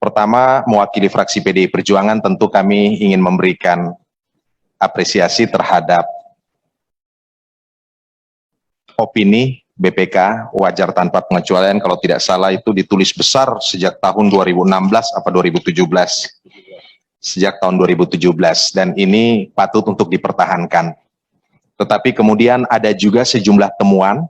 Pertama, mewakili fraksi PDI Perjuangan, tentu kami ingin memberikan apresiasi terhadap opini BPK wajar tanpa pengecualian. Kalau tidak salah itu ditulis besar sejak tahun 2016 apa 2017. Sejak tahun 2017, dan ini patut untuk dipertahankan. Tetapi kemudian ada juga sejumlah temuan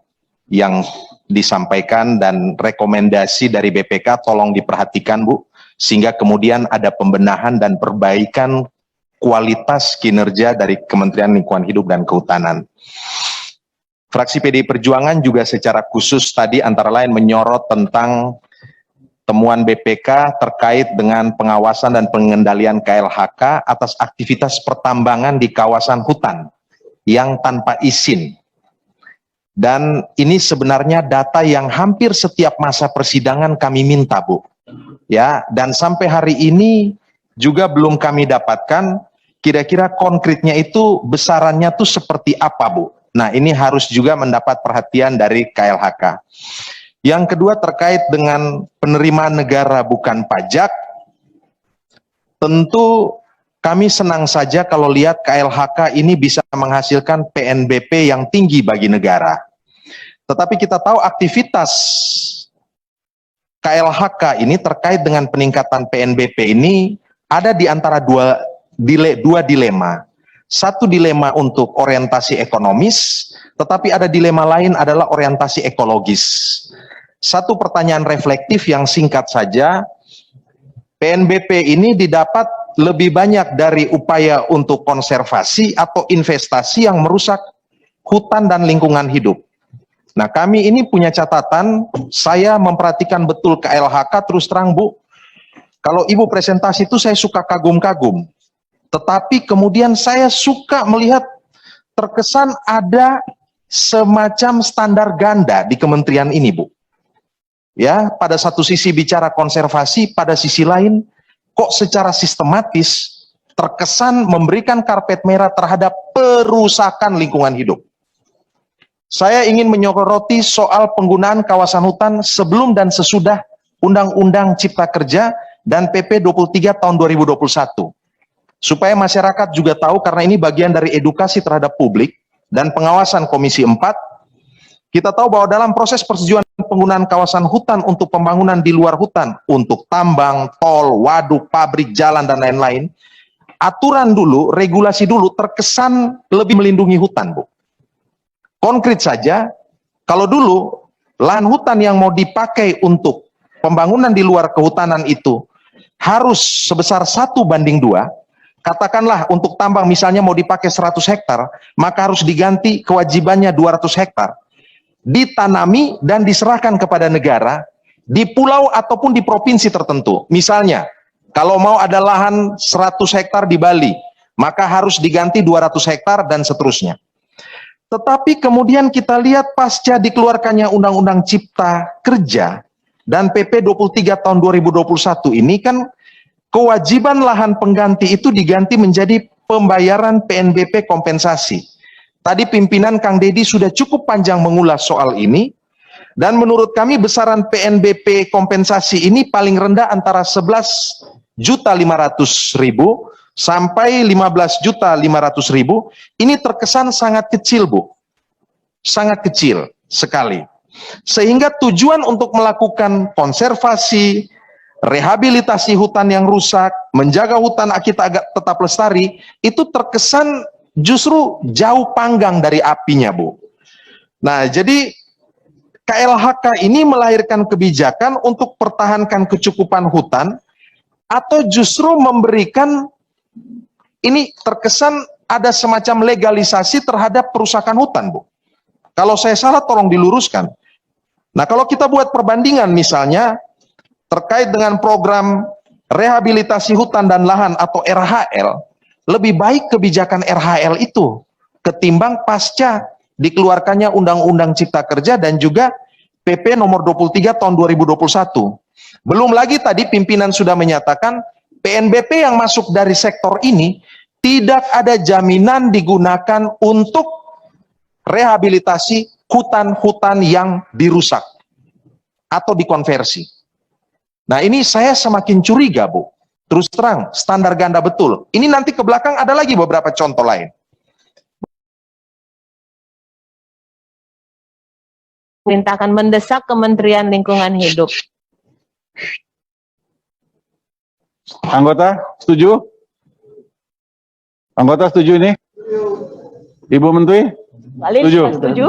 yang disampaikan dan rekomendasi dari BPK tolong diperhatikan, Bu, sehingga kemudian ada pembenahan dan perbaikan kualitas kinerja dari Kementerian Lingkungan Hidup dan Kehutanan. Fraksi PDI Perjuangan juga secara khusus tadi antara lain menyorot tentang temuan BPK terkait dengan pengawasan dan pengendalian KLHK atas aktivitas pertambangan di kawasan hutan yang tanpa izin. Dan ini sebenarnya data yang hampir setiap masa persidangan kami minta, Bu. Ya, dan sampai hari ini juga belum kami dapatkan kira-kira konkretnya itu besarannya tuh seperti apa, Bu. Nah, ini harus juga mendapat perhatian dari KLHK. Yang kedua terkait dengan penerimaan negara bukan pajak, tentu kami senang saja kalau lihat KLHK ini bisa menghasilkan PNBP yang tinggi bagi negara. Tetapi kita tahu aktivitas KLHK ini terkait dengan peningkatan PNBP ini ada di antara dua dilema. Satu dilema untuk orientasi ekonomis, tetapi ada dilema lain adalah orientasi ekologis. Satu pertanyaan reflektif yang singkat saja, PNBP ini didapat lebih banyak dari upaya untuk konservasi atau investasi yang merusak hutan dan lingkungan hidup. Nah, kami ini punya catatan, saya memperhatikan betul KLHK, terus terang, Bu, kalau Ibu presentasi itu saya suka kagum-kagum, tetapi kemudian saya suka melihat terkesan ada semacam standar ganda di kementerian ini, Bu. Ya, pada satu sisi bicara konservasi, pada sisi lain kok secara sistematis terkesan memberikan karpet merah terhadap perusakan lingkungan hidup. Saya ingin menyoroti soal penggunaan kawasan hutan sebelum dan sesudah Undang-Undang Cipta Kerja dan PP 23 tahun 2021. Supaya masyarakat juga tahu, karena ini bagian dari edukasi terhadap publik dan pengawasan Komisi 4, kita tahu bahwa dalam proses persetujuan penggunaan kawasan hutan untuk pembangunan di luar hutan, untuk tambang, tol, waduk, pabrik, jalan, dan lain-lain, aturan dulu, regulasi dulu terkesan lebih melindungi hutan, Bu. Konkret saja, kalau dulu lahan hutan yang mau dipakai untuk pembangunan di luar kehutanan itu harus sebesar 1:2, katakanlah untuk tambang misalnya mau dipakai 100 hektar, maka harus diganti kewajibannya 200 hektar. Ditanami dan diserahkan kepada negara di pulau ataupun di provinsi tertentu. Misalnya, kalau mau ada lahan 100 hektar di Bali, maka harus diganti 200 hektar dan seterusnya. Tetapi kemudian kita lihat pasca dikeluarkannya Undang-Undang Cipta Kerja dan PP 23 tahun 2021 ini kan kewajiban lahan pengganti itu diganti menjadi pembayaran PNBP kompensasi. Tadi pimpinan Kang Deddy sudah cukup panjang mengulas soal ini, dan menurut kami besaran PNBP kompensasi ini paling rendah antara 11.500.000 sampai 15.500.000. Ini terkesan sangat kecil, Bu. Sangat kecil sekali. Sehingga tujuan untuk melakukan konservasi, rehabilitasi hutan yang rusak, menjaga hutan kita agar tetap lestari, itu terkesan justru jauh panggang dari apinya, Bu. Nah, jadi KLHK ini melahirkan kebijakan untuk pertahankan kecukupan hutan, atau justru memberikan, ini terkesan ada semacam legalisasi terhadap perusakan hutan, Bu. Kalau saya salah tolong diluruskan. Nah, kalau kita buat perbandingan misalnya terkait dengan program rehabilitasi hutan dan lahan atau RHL, lebih baik kebijakan RHL itu ketimbang pasca dikeluarkannya Undang-Undang Cipta Kerja dan juga PP nomor 23 tahun 2021. Belum lagi tadi pimpinan sudah menyatakan PNBP yang masuk dari sektor ini tidak ada jaminan digunakan untuk rehabilitasi hutan-hutan yang dirusak atau dikonversi. Nah ini saya semakin curiga, Bu. Terus terang, standar ganda betul. Ini nanti ke belakang ada lagi beberapa contoh lain. Perintahkan mendesak Kementerian Lingkungan Hidup. Anggota setuju? Anggota setuju ini? Ibu Menteri? Paling Setuju. setuju?